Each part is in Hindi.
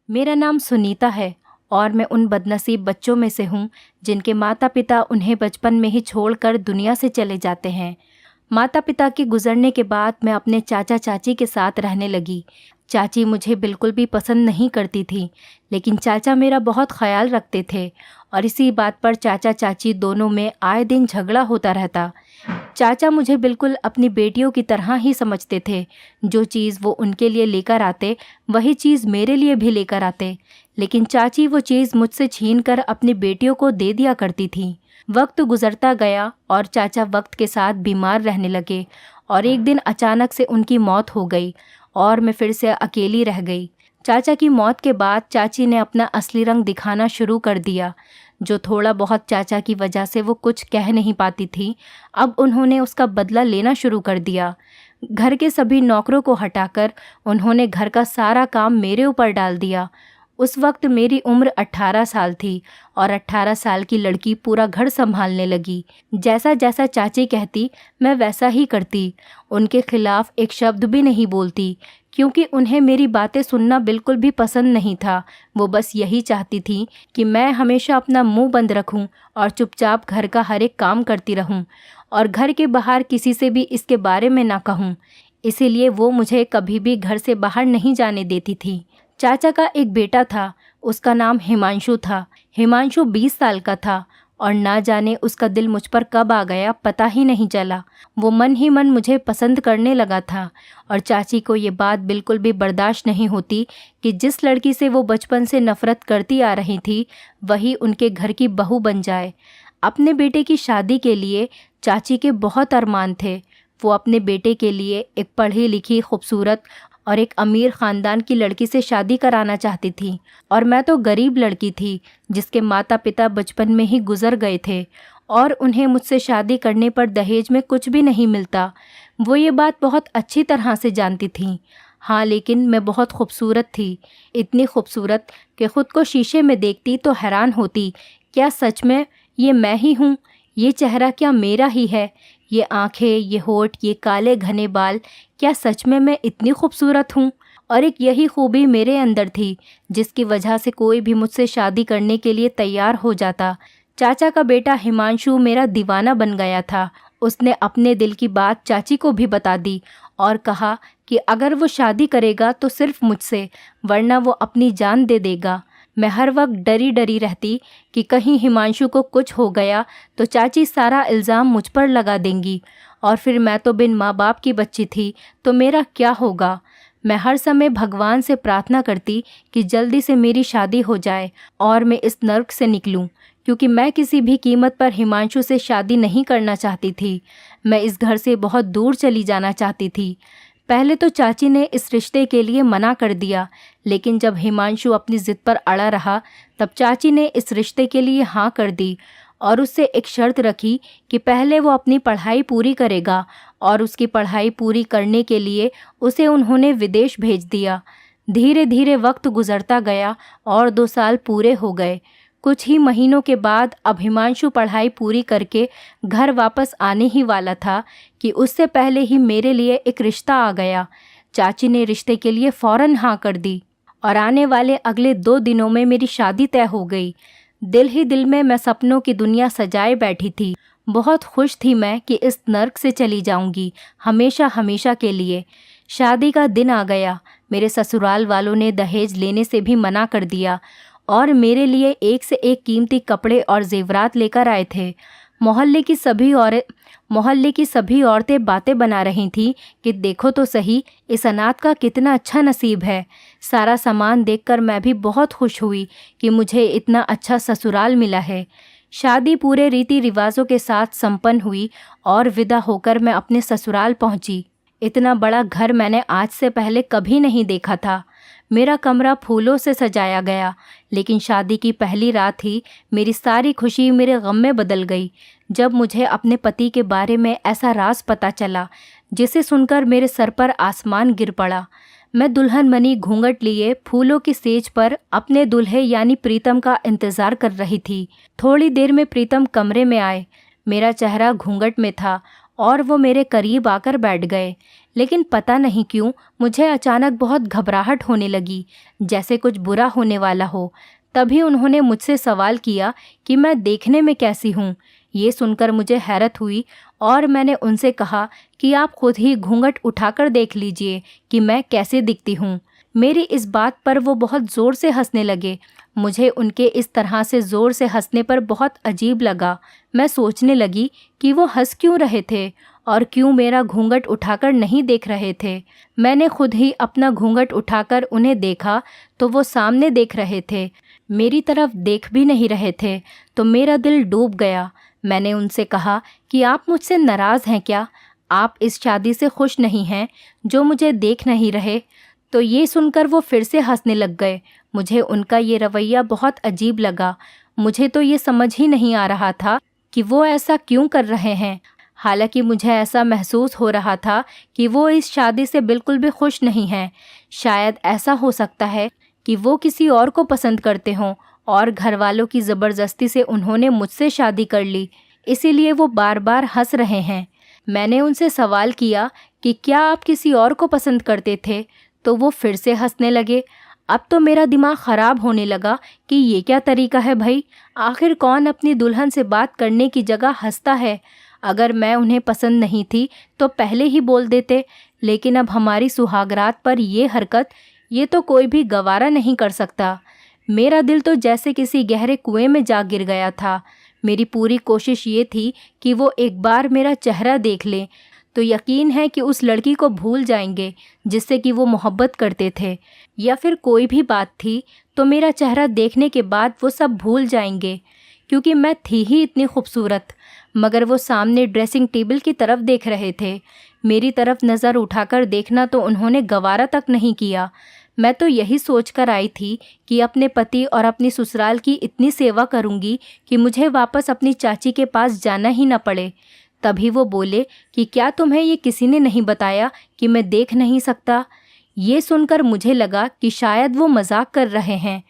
मेरा नाम सुनीता है और मैं उन बदनसीब बच्चों में से हूँ जिनके माता पिता उन्हें बचपन में ही छोड़कर दुनिया से चले जाते हैं। माता पिता के गुजरने के बाद मैं अपने चाचा चाची के साथ रहने लगी। चाची मुझे बिल्कुल भी पसंद नहीं करती थी, लेकिन चाचा मेरा बहुत ख्याल रखते थे और इसी बात पर चाचा चाची दोनों में आए दिन झगड़ा होता रहता। चाचा मुझे बिल्कुल अपनी बेटियों की तरह ही समझते थे। जो चीज़ वो उनके लिए लेकर आते वही चीज़ मेरे लिए भी लेकर आते, लेकिन चाची वो चीज़ मुझसे छीनकर अपनी बेटियों को दे दिया करती थी। वक्त गुजरता गया और चाचा वक्त के साथ बीमार रहने लगे और एक दिन अचानक से उनकी मौत हो गई और मैं फिर से अकेली रह गई। चाचा की मौत के बाद चाची ने अपना असली रंग दिखाना शुरू कर दिया। जो थोड़ा बहुत चाचा की वजह से वो कुछ कह नहीं पाती थी, अब उन्होंने उसका बदला लेना शुरू कर दिया। घर के सभी नौकरों को हटाकर उन्होंने घर का सारा काम मेरे ऊपर डाल दिया। उस वक्त मेरी उम्र 18 साल थी और 18 साल की लड़की पूरा घर संभालने लगी। जैसा जैसा चाची कहती मैं वैसा ही करती। उनके खिलाफ एक शब्द भी नहीं बोलती, क्योंकि उन्हें मेरी बातें सुनना बिल्कुल भी पसंद नहीं था। वो बस यही चाहती थी कि मैं हमेशा अपना मुंह बंद रखूं और चुपचाप घर का हर एक काम करती रहूं और घर के बाहर किसी से भी इसके बारे में ना कहूं। इसीलिए वो मुझे कभी भी घर से बाहर नहीं जाने देती थी। चाचा का एक बेटा था, उसका नाम हिमांशु था। हिमांशु 20 साल का था और ना जाने उसका दिल मुझ पर कब आ गया पता ही नहीं चला। वो मन ही मन मुझे पसंद करने लगा था और चाची को ये बात बिल्कुल भी बर्दाश्त नहीं होती कि जिस लड़की से वो बचपन से नफरत करती आ रही थी वही उनके घर की बहू बन जाए। अपने बेटे की शादी के लिए चाची के बहुत अरमान थे। वो अपने बेटे के लिए एक पढ़ी लिखी, खूबसूरत और एक अमीर ख़ानदान की लड़की से शादी कराना चाहती थी और मैं तो गरीब लड़की थी जिसके माता पिता बचपन में ही गुजर गए थे और उन्हें मुझसे शादी करने पर दहेज में कुछ भी नहीं मिलता। वो ये बात बहुत अच्छी तरह से जानती थी। हाँ, लेकिन मैं बहुत खूबसूरत थी, इतनी खूबसूरत कि ख़ुद को शीशे में देखती तो हैरान होती, क्या सच में ये मैं ही हूँ? ये चेहरा क्या मेरा ही है? ये आँखें, ये होठ, ये काले घने बाल, क्या सच में मैं इतनी खूबसूरत हूँ? और एक यही खूबी मेरे अंदर थी जिसकी वजह से कोई भी मुझसे शादी करने के लिए तैयार हो जाता। चाचा का बेटा हिमांशु मेरा दीवाना बन गया था। उसने अपने दिल की बात चाची को भी बता दी और कहा कि अगर वो शादी करेगा तो सिर्फ मुझसे, वरना वो अपनी जान दे देगा। मैं हर वक्त डरी डरी रहती कि कहीं हिमांशु को कुछ हो गया तो चाची सारा इल्ज़ाम मुझ पर लगा देंगी और फिर मैं तो बिन माँ बाप की बच्ची थी तो मेरा क्या होगा। मैं हर समय भगवान से प्रार्थना करती कि जल्दी से मेरी शादी हो जाए और मैं इस नर्क से निकलूं, क्योंकि मैं किसी भी कीमत पर हिमांशु से शादी नहीं करना चाहती थी। मैं इस घर से बहुत दूर चली जाना चाहती थी। पहले तो चाची ने इस रिश्ते के लिए मना कर दिया, लेकिन जब हिमांशु अपनी ज़िद पर अड़ा रहा तब चाची ने इस रिश्ते के लिए हाँ कर दी और उससे एक शर्त रखी कि पहले वो अपनी पढ़ाई पूरी करेगा और उसकी पढ़ाई पूरी करने के लिए उसे उन्होंने विदेश भेज दिया। धीरे धीरे वक्त गुजरता गया और 2 साल पूरे हो गए। कुछ ही महीनों के बाद अब हिमांशु पढ़ाई पूरी करके घर वापस आने ही वाला था कि उससे पहले ही मेरे लिए एक रिश्ता आ गया। चाची ने रिश्ते के लिए फ़ौरन हाँ कर दी और आने वाले अगले 2 दिनों में मेरी शादी तय हो गई। दिल ही दिल में मैं सपनों की दुनिया सजाए बैठी थी। बहुत खुश थी मैं कि इस नर्क से चली जाऊंगी हमेशा हमेशा के लिए। शादी का दिन आ गया। मेरे ससुराल वालों ने दहेज लेने से भी मना कर दिया और मेरे लिए एक से एक कीमती कपड़े और जेवरात लेकर आए थे। मोहल्ले की सभी औरतें बातें बना रही थीं कि देखो तो सही, इस अनाथ का कितना अच्छा नसीब है। सारा सामान देखकर मैं भी बहुत खुश हुई कि मुझे इतना अच्छा ससुराल मिला है। शादी पूरे रीति रिवाजों के साथ संपन्न हुई और विदा होकर मैं अपने ससुराल पहुंची। इतना बड़ा घर मैंने आज से पहले कभी नहीं देखा था। मेरा कमरा फूलों से सजाया गया, लेकिन शादी की पहली रात ही मेरी सारी खुशी मेरे गम में बदल गई जब मुझे अपने पति के बारे में ऐसा राज पता चला जिसे सुनकर मेरे सर पर आसमान गिर पड़ा। मैं दुल्हन बनी घूंघट लिए फूलों की सेज पर अपने दूल्हे यानी प्रीतम का इंतज़ार कर रही थी। थोड़ी देर में प्रीतम कमरे में आए। मेरा चेहरा घूंघट में था और वो मेरे करीब आकर बैठ गए। लेकिन पता नहीं क्यों मुझे अचानक बहुत घबराहट होने लगी, जैसे कुछ बुरा होने वाला हो। तभी उन्होंने मुझसे सवाल किया कि मैं देखने में कैसी हूँ। ये सुनकर मुझे हैरत हुई और मैंने उनसे कहा कि आप खुद ही घूंघट उठाकर देख लीजिए कि मैं कैसे दिखती हूँ। मेरी इस बात पर वो बहुत ज़ोर से हंसने लगे। मुझे उनके इस तरह से ज़ोर से हंसने पर बहुत अजीब लगा। मैं सोचने लगी कि वो हंस क्यों रहे थे और क्यों मेरा घूंघट उठाकर नहीं देख रहे थे। मैंने खुद ही अपना घूंघट उठाकर उन्हें देखा तो वो सामने देख रहे थे, मेरी तरफ देख भी नहीं रहे थे। तो मेरा दिल डूब गया। मैंने उनसे कहा कि आप मुझसे नाराज़ हैं क्या? आप इस शादी से खुश नहीं हैं जो मुझे देख नहीं रहे? तो ये सुनकर वो फिर से हंसने लग गए। मुझे उनका ये रवैया बहुत अजीब लगा। मुझे तो ये समझ ही नहीं आ रहा था कि वो ऐसा क्यों कर रहे हैं। हालांकि मुझे ऐसा महसूस हो रहा था कि वो इस शादी से बिल्कुल भी खुश नहीं हैं। शायद ऐसा हो सकता है कि वो किसी और को पसंद करते हों और घर वालों की ज़बरदस्ती से उन्होंने मुझसे शादी कर ली, इसीलिए वो बार बार हंस रहे हैं। मैंने उनसे सवाल किया कि क्या आप किसी और को पसंद करते थे? तो वो फिर से हंसने लगे। अब तो मेरा दिमाग ख़राब होने लगा कि ये क्या तरीका है भाई। आखिर कौन अपनी दुल्हन से बात करने की जगह हंसता है। अगर मैं उन्हें पसंद नहीं थी तो पहले ही बोल देते, लेकिन अब हमारी सुहागरात पर ये हरकत, ये तो कोई भी गवारा नहीं कर सकता। मेरा दिल तो जैसे किसी गहरे कुएं में जा गिर गया था। मेरी पूरी कोशिश ये थी कि वो एक बार मेरा चेहरा देख लें तो यकीन है कि उस लड़की को भूल जाएंगे जिससे कि वो मोहब्बत करते थे, या फिर कोई भी बात थी तो मेरा चेहरा देखने के बाद वो सब भूल जाएंगे, क्योंकि मैं थी ही इतनी खूबसूरत। मगर वो सामने ड्रेसिंग टेबल की तरफ देख रहे थे। मेरी तरफ नज़र उठाकर देखना तो उन्होंने गवारा तक नहीं किया। मैं तो यही सोचकर आई थी कि अपने पति और अपनी ससुराल की इतनी सेवा करूंगी कि मुझे वापस अपनी चाची के पास जाना ही न पड़े। तभी वो बोले कि क्या तुम्हें ये किसी ने नहीं बताया कि मैं देख नहीं सकता? ये सुनकर मुझे लगा कि शायद वो मजाक कर रहे हैं।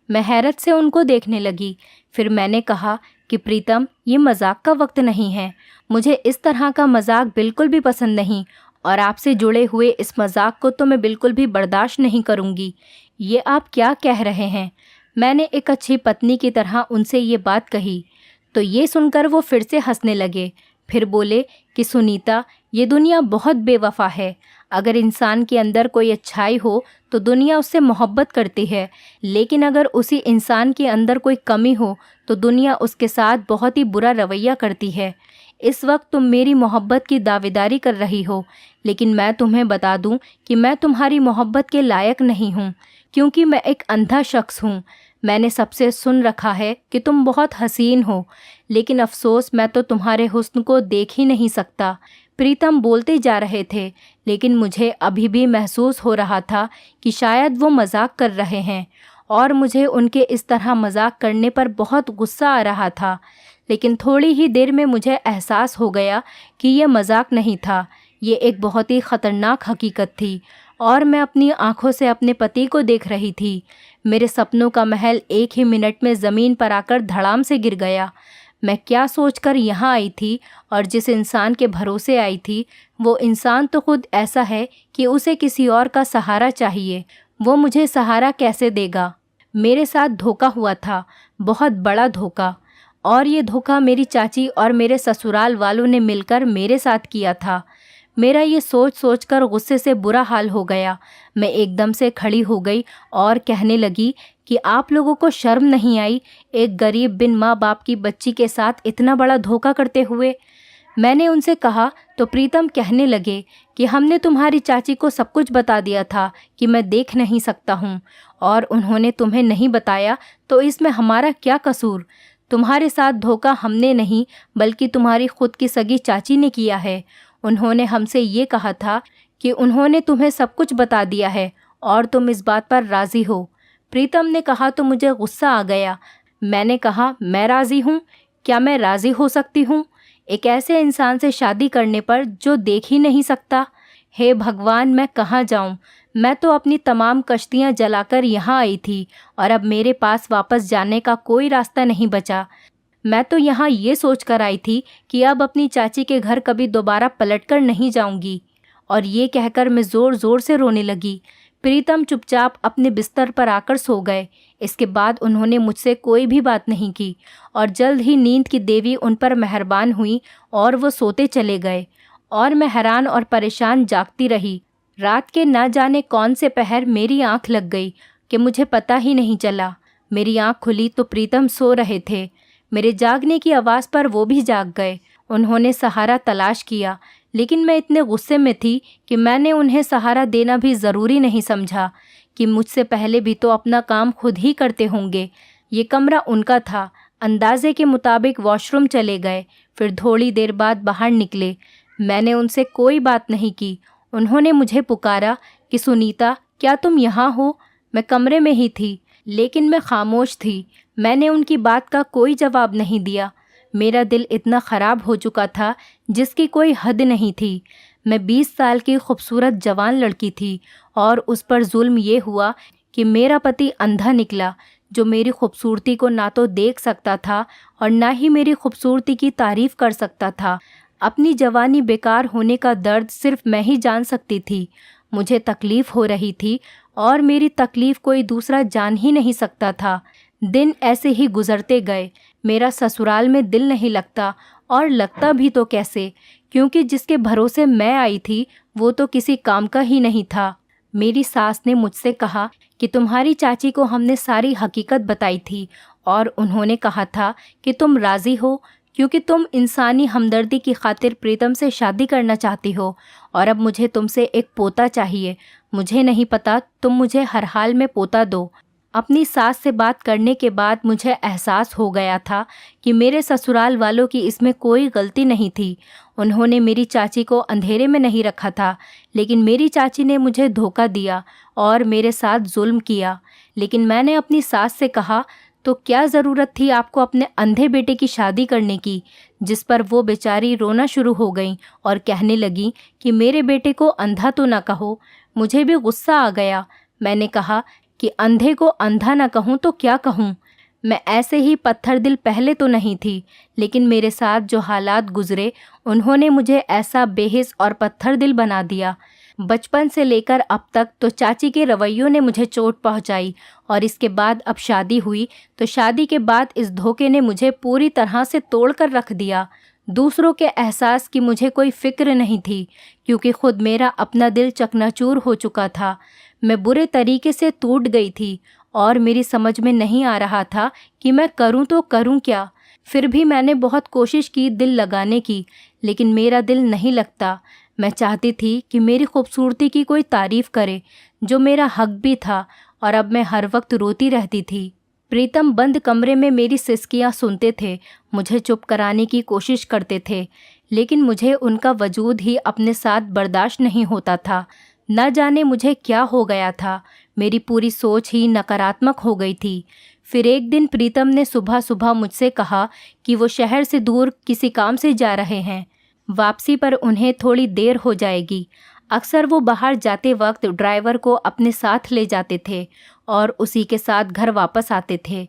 मैं हैरत से उनको देखने लगी। फिर मैंने कहा कि प्रीतम, ये मजाक का वक्त नहीं है। मुझे इस तरह का मजाक बिल्कुल भी पसंद नहीं और आपसे जुड़े हुए इस मजाक को तो मैं बिल्कुल भी बर्दाश्त नहीं करूँगी। ये आप क्या कह रहे हैं? मैंने एक अच्छी पत्नी की तरह उनसे ये बात कही। तो ये सुनकर वो फिर से हंसने लगे। फिर बोले कि सुनीता, ये दुनिया बहुत बेवफा है। अगर इंसान के अंदर कोई अच्छाई हो तो दुनिया उससे मोहब्बत करती है, लेकिन अगर उसी इंसान के अंदर कोई कमी हो तो दुनिया उसके साथ बहुत ही बुरा रवैया करती है। इस वक्त तुम मेरी मोहब्बत की दावेदारी कर रही हो, लेकिन मैं तुम्हें बता दूं कि मैं तुम्हारी मोहब्बत के लायक नहीं हूं, क्योंकि मैं एक अंधा शख्स हूं। मैंने सबसे सुन रखा है कि तुम बहुत हसीन हो, लेकिन अफसोस मैं तो तुम्हारे हुस्न को देख ही नहीं सकता। प्रीतम बोलते जा रहे थे, लेकिन मुझे अभी भी महसूस हो रहा था कि शायद वो मजाक कर रहे हैं और मुझे उनके इस तरह मजाक करने पर बहुत गुस्सा आ रहा था। लेकिन थोड़ी ही देर में मुझे एहसास हो गया कि ये मजाक नहीं था, ये एक बहुत ही ख़तरनाक हकीकत थी और मैं अपनी आंखों से अपने पति को देख रही थी। मेरे सपनों का महल एक ही मिनट में ज़मीन पर आकर धड़ाम से गिर गया। मैं क्या सोचकर यहाँ आई थी और जिस इंसान के भरोसे आई थी, वो इंसान तो खुद ऐसा है कि उसे किसी और का सहारा चाहिए। वो मुझे सहारा कैसे देगा? मेरे साथ धोखा हुआ था, बहुत बड़ा धोखा, और ये धोखा मेरी चाची और मेरे ससुराल वालों ने मिलकर मेरे साथ किया था। मेरा ये सोच सोचकर गुस्से से बुरा हाल हो गया। मैं एकदम से खड़ी हो गई और कहने लगी कि आप लोगों को शर्म नहीं आई एक गरीब बिन माँ बाप की बच्ची के साथ इतना बड़ा धोखा करते हुए? मैंने उनसे कहा तो प्रीतम कहने लगे कि हमने तुम्हारी चाची को सब कुछ बता दिया था कि मैं देख नहीं सकता हूँ, और उन्होंने तुम्हें नहीं बताया तो इसमें हमारा क्या कसूर? तुम्हारे साथ धोखा हमने नहीं बल्कि तुम्हारी खुद की सगी चाची ने किया है। उन्होंने हमसे ये कहा था कि उन्होंने तुम्हें सब कुछ बता दिया है और तुम इस बात पर राज़ी हो। प्रीतम ने कहा तो मुझे गुस्सा आ गया। मैंने कहा, मैं राज़ी हूँ? क्या मैं राज़ी हो सकती हूँ एक ऐसे इंसान से शादी करने पर जो देख ही नहीं सकता? हे भगवान, मैं कहाँ जाऊँ? मैं तो अपनी तमाम कश्तियाँ जलाकर यहाँ आई थी और अब मेरे पास वापस जाने का कोई रास्ता नहीं बचा। मैं तो यहाँ ये सोच कर आई थी कि अब अपनी चाची के घर कभी दोबारा पलटकर नहीं जाऊंगी। और ये कहकर मैं ज़ोर ज़ोर से रोने लगी। प्रीतम चुपचाप अपने बिस्तर पर आकर सो गए। इसके बाद उन्होंने मुझसे कोई भी बात नहीं की और जल्द ही नींद की देवी उन पर मेहरबान हुई और वो सोते चले गए। और मैं हैरान और परेशान जागती रही। रात के न जाने कौन से पहर मेरी आंख लग गई कि मुझे पता ही नहीं चला। मेरी आंख खुली तो प्रीतम सो रहे थे। मेरे जागने की आवाज़ पर वो भी जाग गए। उन्होंने सहारा तलाश किया, लेकिन मैं इतने गुस्से में थी कि मैंने उन्हें सहारा देना भी ज़रूरी नहीं समझा कि मुझसे पहले भी तो अपना काम खुद ही करते होंगे। ये कमरा उनका था। अंदाजे के मुताबिक वॉशरूम चले गए, फिर थोड़ी देर बाद बाहर निकले। मैंने उनसे कोई बात नहीं की। उन्होंने मुझे पुकारा कि सुनीता, क्या तुम यहाँ हो? मैं कमरे में ही थी, लेकिन मैं खामोश थी। मैंने उनकी बात का कोई जवाब नहीं दिया। मेरा दिल इतना ख़राब हो चुका था जिसकी कोई हद नहीं थी। मैं 20 साल की खूबसूरत जवान लड़की थी और उस पर जुल्म ये हुआ कि मेरा पति अंधा निकला, जो मेरी खूबसूरती को ना तो देख सकता था और ना ही मेरी खूबसूरती की तारीफ़ कर सकता था। अपनी जवानी बेकार होने का दर्द सिर्फ मैं ही जान सकती थी। मुझे तकलीफ़ हो रही थी और मेरी तकलीफ़ कोई दूसरा जान ही नहीं सकता था। दिन ऐसे ही गुजरते गए। मेरा ससुराल में दिल नहीं लगता, और लगता भी तो कैसे, क्योंकि जिसके भरोसे मैं आई थी वो तो किसी काम का ही नहीं था। मेरी सास ने मुझसे कहा कि तुम्हारी चाची को हमने सारी हकीकत बताई थी और उन्होंने कहा था कि तुम राज़ी हो, क्योंकि तुम इंसानी हमदर्दी की खातिर प्रीतम से शादी करना चाहती हो और अब मुझे तुमसे एक पोता चाहिए। मुझे नहीं पता, तुम मुझे हर हाल में पोता दो। अपनी सास से बात करने के बाद मुझे एहसास हो गया था कि मेरे ससुराल वालों की इसमें कोई गलती नहीं थी। उन्होंने मेरी चाची को अंधेरे में नहीं रखा था, लेकिन मेरी चाची ने मुझे धोखा दिया और मेरे साथ जुल्म किया। लेकिन मैंने अपनी सास से कहा, तो क्या ज़रूरत थी आपको अपने अंधे बेटे की शादी करने की? जिस पर वो बेचारी रोना शुरू हो गई और कहने लगी कि मेरे बेटे को अंधा तो ना कहो। मुझे भी गुस्सा आ गया। मैंने कहा कि अंधे को अंधा ना कहूँ तो क्या कहूँ? मैं ऐसे ही पत्थर दिल पहले तो नहीं थी, लेकिन मेरे साथ जो हालात गुजरे उन्होंने मुझे ऐसा बेहिस और पत्थर दिल बना दिया। बचपन से लेकर अब तक तो चाची के रवैयों ने मुझे चोट पहुंचाई, और इसके बाद अब शादी हुई तो शादी के बाद इस धोखे ने मुझे पूरी तरह से तोड़ कर रख दिया। दूसरों के एहसास की मुझे कोई फिक्र नहीं थी, क्योंकि खुद मेरा अपना दिल चकनाचूर हो चुका था। मैं बुरे तरीके से टूट गई थी और मेरी समझ में नहीं आ रहा था कि मैं करूं तो करूं क्या। फिर भी मैंने बहुत कोशिश की दिल लगाने की, लेकिन मेरा दिल नहीं लगता। मैं चाहती थी कि मेरी खूबसूरती की कोई तारीफ़ करे, जो मेरा हक भी था, और अब मैं हर वक्त रोती रहती थी। प्रीतम बंद कमरे में मेरी सिसकियां सुनते थे, मुझे चुप कराने की कोशिश करते थे, लेकिन मुझे उनका वजूद ही अपने साथ बर्दाश्त नहीं होता था। न जाने मुझे क्या हो गया था, मेरी पूरी सोच ही नकारात्मक हो गई थी। फिर एक दिन प्रीतम ने सुबह सुबह मुझसे कहा कि वो शहर से दूर किसी काम से जा रहे हैं। वापसी पर उन्हें थोड़ी देर हो जाएगी। अक्सर वो बाहर जाते वक्त ड्राइवर को अपने साथ ले जाते थे और उसी के साथ घर वापस आते थे।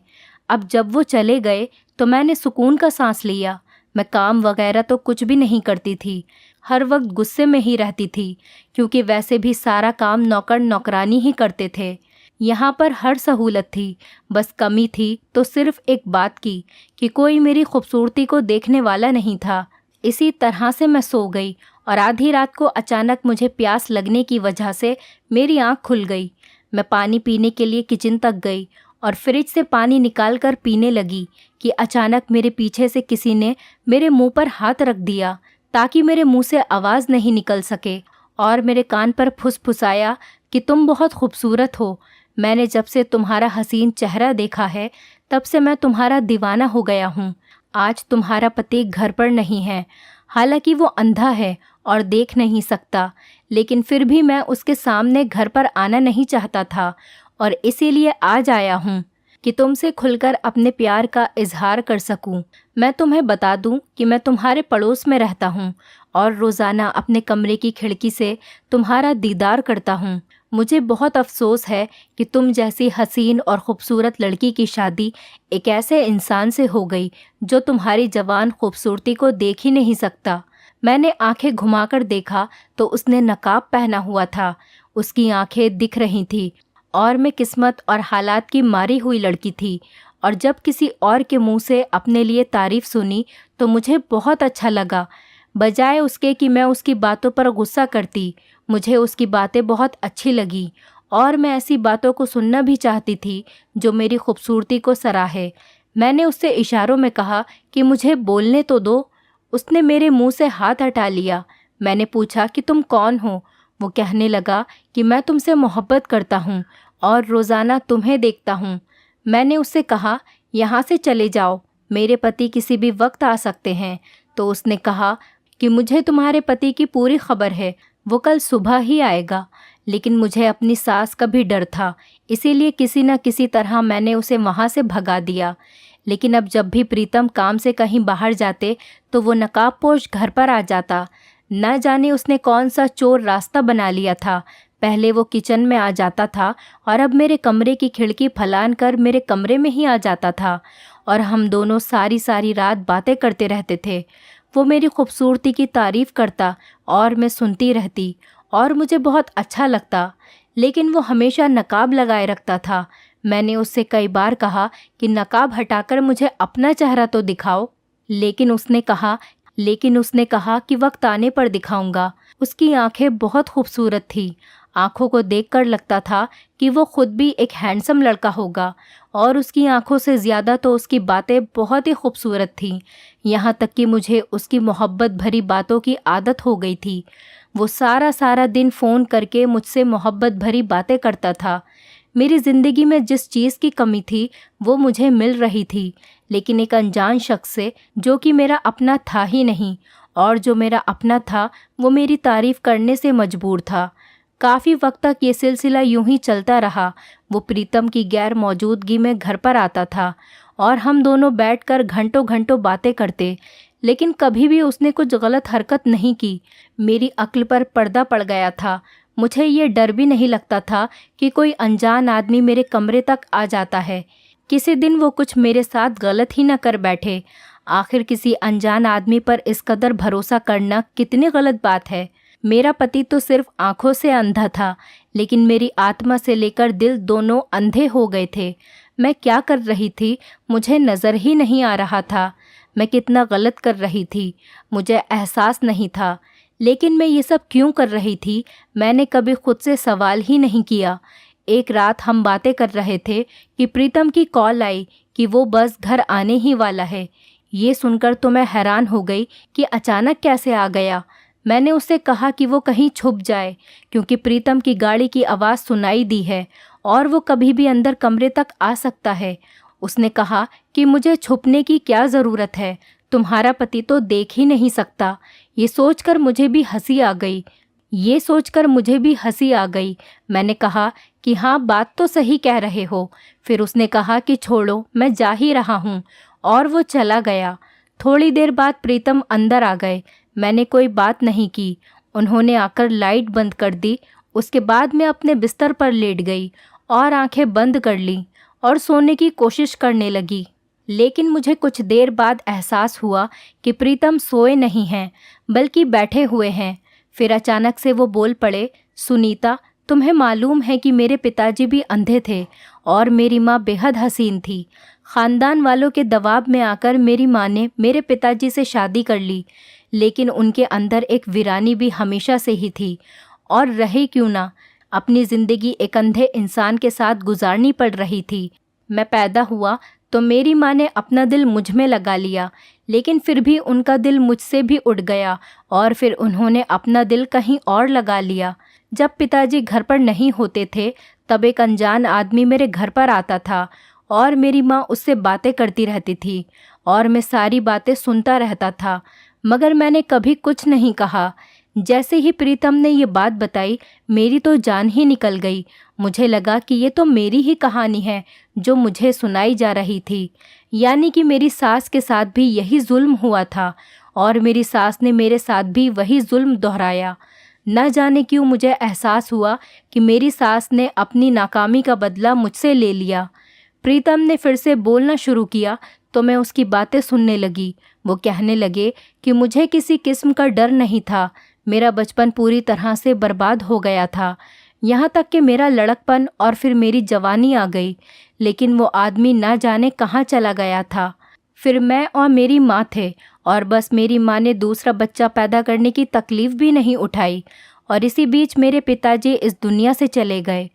अब जब वो चले गए तो मैंने सुकून का सांस लिया। मैं काम वगैरह तो कुछ भी नहीं करती थी, हर वक्त गुस्से में ही रहती थी, क्योंकि वैसे भी सारा काम नौकर नौकरानी ही करते थे। यहाँ पर हर सहूलत थी, बस कमी थी तो सिर्फ एक बात की कि कोई मेरी खूबसूरती को देखने वाला नहीं था। इसी तरह से मैं सो गई और आधी रात को अचानक मुझे प्यास लगने की वजह से मेरी आँख खुल गई। मैं पानी पीने के लिए किचन तक गई और फ्रिज से पानी निकाल कर पीने लगी कि अचानक मेरे पीछे से किसी ने मेरे मुंह पर हाथ रख दिया ताकि मेरे मुंह से आवाज़ नहीं निकल सके, और मेरे कान पर फुसफुसाया कि तुम बहुत खूबसूरत हो। मैंने जब से तुम्हारा हसीन चेहरा देखा है तब से मैं तुम्हारा दीवाना हो गया हूँ। आज तुम्हारा पति घर पर नहीं है, हालांकि वो अंधा है और देख नहीं सकता, लेकिन फिर भी मैं उसके सामने घर पर आना नहीं चाहता था और इसीलिए आज आया हूँ कि तुमसे खुलकर अपने प्यार का इजहार कर सकूं। मैं तुम्हें बता दूं कि मैं तुम्हारे पड़ोस में रहता हूं और रोज़ाना अपने कमरे की खिड़की से तुम्हारा दीदार करता हूं। मुझे बहुत अफसोस है कि तुम जैसी हसीन और खूबसूरत लड़की की शादी एक ऐसे इंसान से हो गई जो तुम्हारी जवान खूबसूरती को देख ही नहीं सकता। मैंने आंखें घुमाकर देखा तो उसने नकाब पहना हुआ था। उसकी आंखें दिख रही थी और मैं किस्मत और हालात की मारी हुई लड़की थी। और जब किसी और के मुंह से अपने लिए तारीफ सुनी तो मुझे बहुत अच्छा लगा। बजाय उसके कि मैं उसकी बातों पर गुस्सा करती, मुझे उसकी बातें बहुत अच्छी लगी और मैं ऐसी बातों को सुनना भी चाहती थी जो मेरी खूबसूरती को सराहे। मैंने उससे इशारों में कहा कि मुझे बोलने तो दो। उसने मेरे मुंह से हाथ हटा लिया। मैंने पूछा कि तुम कौन हो? वो कहने लगा कि मैं तुमसे मोहब्बत करता हूँ और रोज़ाना तुम्हें देखता हूँ। मैंने उससे कहा, यहाँ से चले जाओ, मेरे पति किसी भी वक्त आ सकते हैं। तो उसने कहा कि मुझे तुम्हारे पति की पूरी खबर है, वो कल सुबह ही आएगा। लेकिन मुझे अपनी सास का भी डर था, इसीलिए किसी न किसी तरह मैंने उसे वहाँ से भगा दिया। लेकिन अब जब भी प्रीतम काम से कहीं बाहर जाते तो वो नकाबपोश घर पर आ जाता। न जाने उसने कौन सा चोर रास्ता बना लिया था। पहले वो किचन में आ जाता था और अब मेरे कमरे की खिड़की फलान कर मेरे कमरे में ही आ जाता था और हम दोनों सारी सारी रात बातें करते रहते थे। वो मेरी खूबसूरती की तारीफ़ करता और मैं सुनती रहती और मुझे बहुत अच्छा लगता। लेकिन वो हमेशा नकाब लगाए रखता था। मैंने उससे कई बार कहा कि नकाब हटाकर मुझे अपना चेहरा तो दिखाओ, लेकिन उसने कहा कि वक्त आने पर दिखाऊंगा। उसकी आंखें बहुत खूबसूरत थी। आंखों को देखकर लगता था कि वो खुद भी एक हैंडसम लड़का होगा और उसकी आंखों से ज़्यादा तो उसकी बातें बहुत ही खूबसूरत थीं। यहाँ तक कि मुझे उसकी मोहब्बत भरी बातों की आदत हो गई थी। वो सारा सारा दिन फ़ोन करके मुझसे मोहब्बत भरी बातें करता था। मेरी ज़िंदगी में जिस चीज़ की कमी थी वो मुझे मिल रही थी, लेकिन एक अनजान शख्स से जो कि मेरा अपना था ही नहीं, और जो मेरा अपना था वो मेरी तारीफ़ करने से मजबूर था। काफ़ी वक्त तक ये सिलसिला यूं ही चलता रहा। वो प्रीतम की गैर मौजूदगी में घर पर आता था और हम दोनों बैठकर घंटों घंटों बातें करते, लेकिन कभी भी उसने कुछ गलत हरकत नहीं की। मेरी अक्ल पर पर्दा पड़ गया था। मुझे ये डर भी नहीं लगता था कि कोई अनजान आदमी मेरे कमरे तक आ जाता है। किसी दिन वो कुछ मेरे साथ गलत ही न कर बैठे। आखिर किसी अनजान आदमी पर इस कदर भरोसा करना कितनी गलत बात है। मेरा पति तो सिर्फ आंखों से अंधा था, लेकिन मेरी आत्मा से लेकर दिल दोनों अंधे हो गए थे। मैं क्या कर रही थी मुझे नज़र ही नहीं आ रहा था। मैं कितना गलत कर रही थी मुझे एहसास नहीं था। लेकिन मैं ये सब क्यों कर रही थी मैंने कभी खुद से सवाल ही नहीं किया। एक रात हम बातें कर रहे थे कि प्रीतम की कॉल आई कि वो बस घर आने ही वाला है। ये सुनकर तो मैं हैरान हो गई कि अचानक कैसे आ गया। मैंने उससे कहा कि वो कहीं छुप जाए, क्योंकि प्रीतम की गाड़ी की आवाज़ सुनाई दी है और वो कभी भी अंदर कमरे तक आ सकता है। उसने कहा कि मुझे छुपने की क्या ज़रूरत है, तुम्हारा पति तो देख ही नहीं सकता। ये सोचकर मुझे भी हंसी आ गई। मैंने कहा कि हाँ, बात तो सही कह रहे हो। फिर उसने कहा कि छोड़ो, मैं जा ही रहा हूँ, और वो चला गया। थोड़ी देर बाद प्रीतम अंदर आ गए। मैंने कोई बात नहीं की। उन्होंने आकर लाइट बंद कर दी। उसके बाद मैं अपने बिस्तर पर लेट गई और आंखें बंद कर लीं और सोने की कोशिश करने लगी। लेकिन मुझे कुछ देर बाद एहसास हुआ कि प्रीतम सोए नहीं हैं, बल्कि बैठे हुए हैं। फिर अचानक से वो बोल पड़े, सुनीता, तुम्हें मालूम है कि मेरे पिताजी भी अंधे थे और मेरी माँ बेहद हसीन थी। ख़ानदान वालों के दबाव में आकर मेरी माँ ने मेरे पिताजी से शादी कर ली, लेकिन उनके अंदर एक वीरानी भी हमेशा से ही थी। और रहे क्यों ना, अपनी ज़िंदगी एक अंधे इंसान के साथ गुजारनी पड़ रही थी। मैं पैदा हुआ तो मेरी माँ ने अपना दिल मुझ में लगा लिया, लेकिन फिर भी उनका दिल मुझसे भी उड़ गया और फिर उन्होंने अपना दिल कहीं और लगा लिया। जब पिताजी घर पर नहीं होते थे तब एक अनजान आदमी मेरे घर पर आता था और मेरी माँ उससे बातें करती रहती थी और मैं सारी बातें सुनता रहता था, मगर मैंने कभी कुछ नहीं कहा। जैसे ही प्रीतम ने ये बात बताई मेरी तो जान ही निकल गई। मुझे लगा कि ये तो मेरी ही कहानी है जो मुझे सुनाई जा रही थी, यानी कि मेरी सास के साथ भी यही जुल्म हुआ था और मेरी सास ने मेरे साथ भी वही जुल्म दोहराया। न जाने क्यों मुझे एहसास हुआ कि मेरी सास ने अपनी नाकामी का बदला मुझसे ले लिया। प्रीतम ने फिर से बोलना शुरू किया तो मैं उसकी बातें सुनने लगी। वो कहने लगे कि मुझे किसी किस्म का डर नहीं था। मेरा बचपन पूरी तरह से बर्बाद हो गया था, यहाँ तक कि मेरा लड़कपन और फिर मेरी जवानी आ गई। लेकिन वो आदमी ना जाने कहाँ चला गया था। फिर मैं और मेरी माँ थे और बस मेरी माँ ने दूसरा बच्चा पैदा करने की तकलीफ़ भी नहीं उठाई और इसी बीच मेरे पिताजी इस दुनिया से चले गए।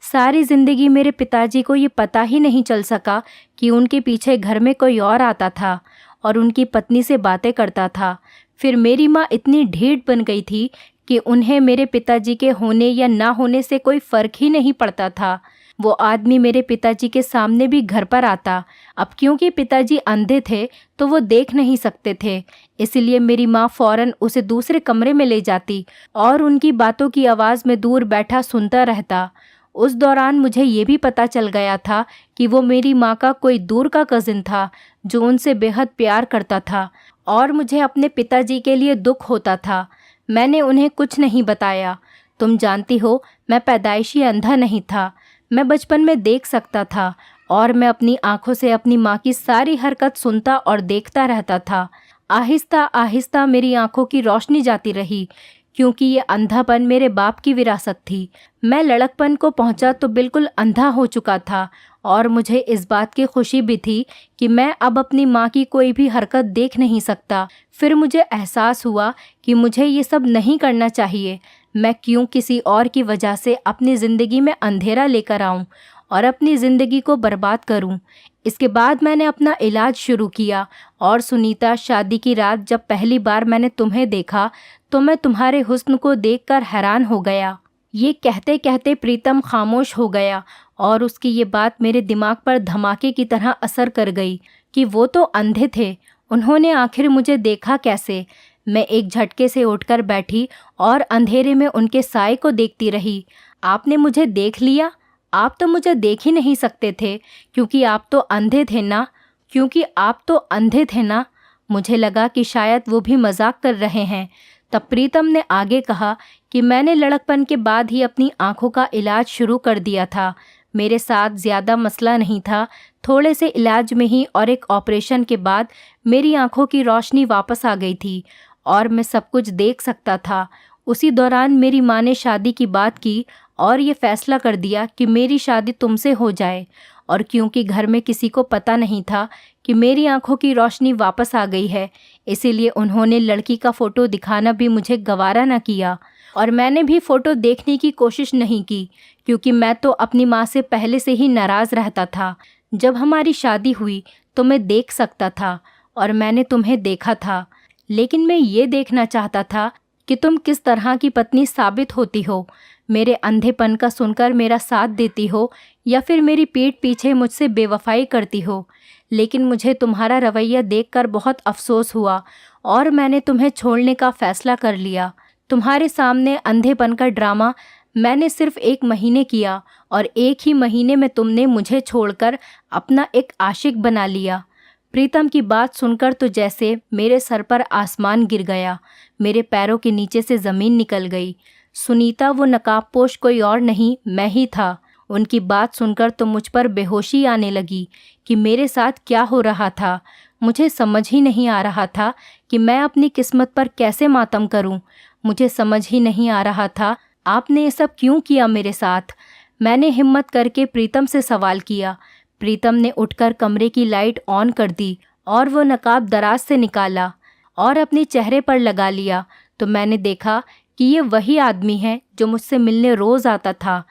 सारी ज़िंदगी मेरे पिताजी को ये पता ही नहीं चल सका कि उनके पीछे घर में कोई और आता था और उनकी पत्नी से बातें करता था। फिर मेरी माँ इतनी ढीठ बन गई थी कि उन्हें मेरे पिताजी के होने या ना होने से कोई फ़र्क ही नहीं पड़ता था। वो आदमी मेरे पिताजी के सामने भी घर पर आता। अब क्योंकि पिताजी अंधे थे तो वो देख नहीं सकते थे, इसलिए मेरी माँ फ़ौरन उसे दूसरे कमरे में ले जाती और उनकी बातों की आवाज़ में दूर बैठा सुनता रहता। उस दौरान मुझे ये भी पता चल गया था कि वो मेरी माँ का कोई दूर का कज़िन था जो उनसे बेहद प्यार करता था और मुझे अपने पिताजी के लिए दुख होता था। मैंने उन्हें कुछ नहीं बताया। तुम जानती हो, मैं पैदाइशी अंधा नहीं था। मैं बचपन में देख सकता था और मैं अपनी आंखों से अपनी माँ की सारी हरकत सुनता और देखता रहता था। आहिस्ता आहिस्ता मेरी आंखों की रोशनी जाती रही क्योंकि ये अंधापन मेरे बाप की विरासत थी। मैं लड़कपन को पहुंचा तो बिल्कुल अंधा हो चुका था और मुझे इस बात की खुशी भी थी कि मैं अब अपनी माँ की कोई भी हरकत देख नहीं सकता। फिर मुझे एहसास हुआ कि मुझे ये सब नहीं करना चाहिए। मैं क्यों किसी और की वजह से अपनी ज़िंदगी में अंधेरा लेकर आऊं और अपनी ज़िंदगी को बर्बाद करूं। इसके बाद मैंने अपना इलाज शुरू किया और सुनीता, शादी की रात जब पहली बार मैंने तुम्हें देखा तो मैं तुम्हारे हुस्न को देखकर हैरान हो गया। ये कहते कहते प्रीतम खामोश हो गया और उसकी ये बात मेरे दिमाग पर धमाके की तरह असर कर गई कि वो तो अंधे थे, उन्होंने आखिर मुझे देखा कैसे। मैं एक झटके से उठकर बैठी और अंधेरे में उनके साए को देखती रही। आपने मुझे देख लिया? आप तो मुझे देख ही नहीं सकते थे क्योंकि आप तो अंधे थे ना। मुझे लगा कि शायद वो भी मजाक कर रहे हैं। तब प्रीतम ने आगे कहा कि मैंने लड़कपन के बाद ही अपनी आंखों का इलाज शुरू कर दिया था। मेरे साथ ज़्यादा मसला नहीं था। थोड़े से इलाज में ही और एक ऑपरेशन के बाद मेरी आंखों की रोशनी वापस आ गई थी और मैं सब कुछ देख सकता था। उसी दौरान मेरी माँ ने शादी की बात की और ये फैसला कर दिया कि मेरी शादी तुमसे हो जाए। और क्योंकि घर में किसी को पता नहीं था कि मेरी आंखों की रोशनी वापस आ गई है, इसीलिए उन्होंने लड़की का फ़ोटो दिखाना भी मुझे गवारा न किया और मैंने भी फ़ोटो देखने की कोशिश नहीं की क्योंकि मैं तो अपनी माँ से पहले से ही नाराज़ रहता था। जब हमारी शादी हुई तो मैं देख सकता था और मैंने तुम्हें देखा था, लेकिन मैं ये देखना चाहता था कि तुम किस तरह की पत्नी साबित होती हो। मेरे अंधेपन का सुनकर मेरा साथ देती हो या फिर मेरी पीठ पीछे मुझसे बेवफाई करती हो। लेकिन मुझे तुम्हारा रवैया देखकर बहुत अफसोस हुआ और मैंने तुम्हें छोड़ने का फ़ैसला कर लिया। तुम्हारे सामने अंधेपन का ड्रामा मैंने सिर्फ 1 महीने किया और 1 ही महीने में तुमने मुझे छोड़कर अपना एक आशिक बना लिया। प्रीतम की बात सुनकर तो जैसे मेरे सर पर आसमान गिर गया, मेरे पैरों के नीचे से ज़मीन निकल गई। सुनीता वो नकाबपोश कोई और नहीं, मैं ही था। उनकी बात सुनकर तो मुझ पर बेहोशी आने लगी कि मेरे साथ क्या हो रहा था। मुझे समझ ही नहीं आ रहा था कि मैं अपनी किस्मत पर कैसे मातम करूं। मुझे समझ ही नहीं आ रहा था आपने ये सब क्यों किया मेरे साथ। मैंने हिम्मत करके प्रीतम से सवाल किया। प्रीतम ने उठकर कमरे की लाइट ऑन कर दी और वो नकाब दराज से निकाला और अपने चेहरे पर लगा लिया तो मैंने देखा कि ये वही आदमी है जो मुझसे मिलने रोज़ आता था।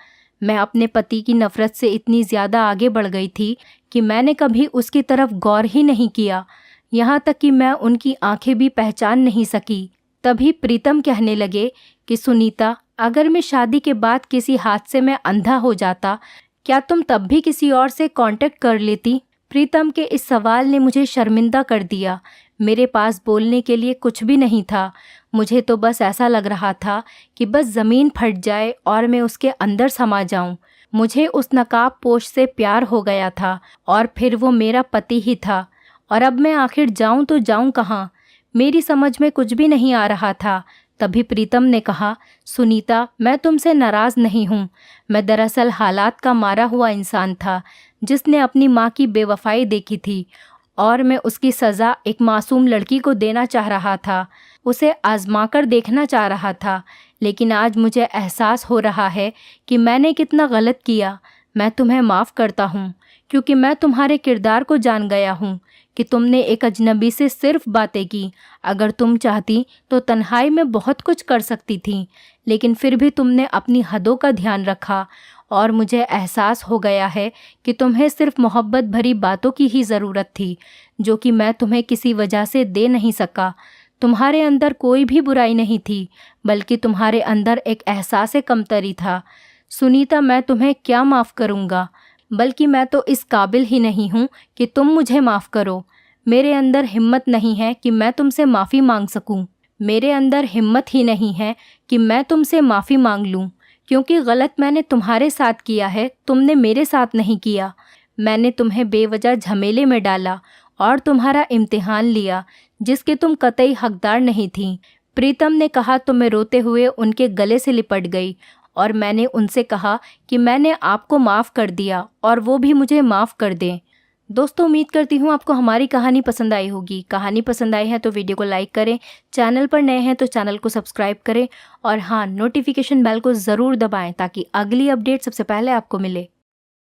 मैं अपने पति की नफ़रत से इतनी ज़्यादा आगे बढ़ गई थी कि मैंने कभी उसकी तरफ गौर ही नहीं किया, यहाँ तक कि मैं उनकी आंखें भी पहचान नहीं सकी। तभी प्रीतम कहने लगे कि सुनीता, अगर मैं शादी के बाद किसी हादसे में अंधा हो जाता, क्या तुम तब भी किसी और से कांटेक्ट कर लेती? प्रीतम के इस सवाल ने मुझे शर्मिंदा कर दिया। मेरे पास बोलने के लिए कुछ भी नहीं था। मुझे तो बस ऐसा लग रहा था कि बस ज़मीन फट जाए और मैं उसके अंदर समा जाऊं। मुझे उस नकाबपोश से प्यार हो गया था और फिर वो मेरा पति ही था। और अब मैं आखिर जाऊं तो जाऊं कहाँ? मेरी समझ में कुछ भी नहीं आ रहा था। तभी प्रीतम ने कहा, सुनीता, मैं तुमसे नाराज़ नहीं हूँ। मैं दरअसल हालात का मारा हुआ इंसान था जिसने अपनी माँ की बेवफाई देखी थी और मैं उसकी सज़ा एक मासूम लड़की को देना चाह रहा था, उसे आजमा कर देखना चाह रहा था। लेकिन आज मुझे एहसास हो रहा है कि मैंने कितना गलत किया। मैं तुम्हें माफ़ करता हूँ क्योंकि मैं तुम्हारे किरदार को जान गया हूँ कि तुमने एक अजनबी से सिर्फ बातें की। अगर तुम चाहती तो तन्हाई में बहुत कुछ कर सकती थी, लेकिन फिर भी तुमने अपनी हदों का ध्यान रखा और मुझे एहसास हो गया है कि तुम्हें सिर्फ मोहब्बत भरी बातों की ही ज़रूरत थी, जो कि मैं तुम्हें किसी वजह से दे नहीं सका। तुम्हारे अंदर कोई भी बुराई नहीं थी, बल्कि तुम्हारे अंदर एक एहसास कमतरी था। सुनीता, मैं तुम्हें क्या माफ़ करूँगा, बल्कि मैं तो इस काबिल ही नहीं हूँ कि तुम मुझे माफ़ करो। मेरे अंदर हिम्मत नहीं है कि मैं तुमसे माफ़ी मांग सकूँ। मेरे अंदर हिम्मत ही नहीं है कि मैं तुमसे माफ़ी मांग लूँ, क्योंकि गलत मैंने तुम्हारे साथ किया है, तुमने मेरे साथ नहीं किया। मैंने तुम्हें बेवजह झमेले में डाला और तुम्हारा इम्तिहान लिया जिसके तुम कतई हकदार नहीं थी। प्रीतम ने कहा तो मैं रोते हुए उनके गले से लिपट गई और मैंने उनसे कहा कि मैंने आपको माफ़ कर दिया और वो भी मुझे माफ़ कर दें। दोस्तों, उम्मीद करती हूँ आपको हमारी कहानी पसंद आई होगी। कहानी पसंद आई है तो वीडियो को लाइक करें, चैनल पर नए हैं तो चैनल को सब्सक्राइब करें और हाँ, नोटिफिकेशन बेल को ज़रूर दबाएं ताकि अगली अपडेट सबसे पहले आपको मिले।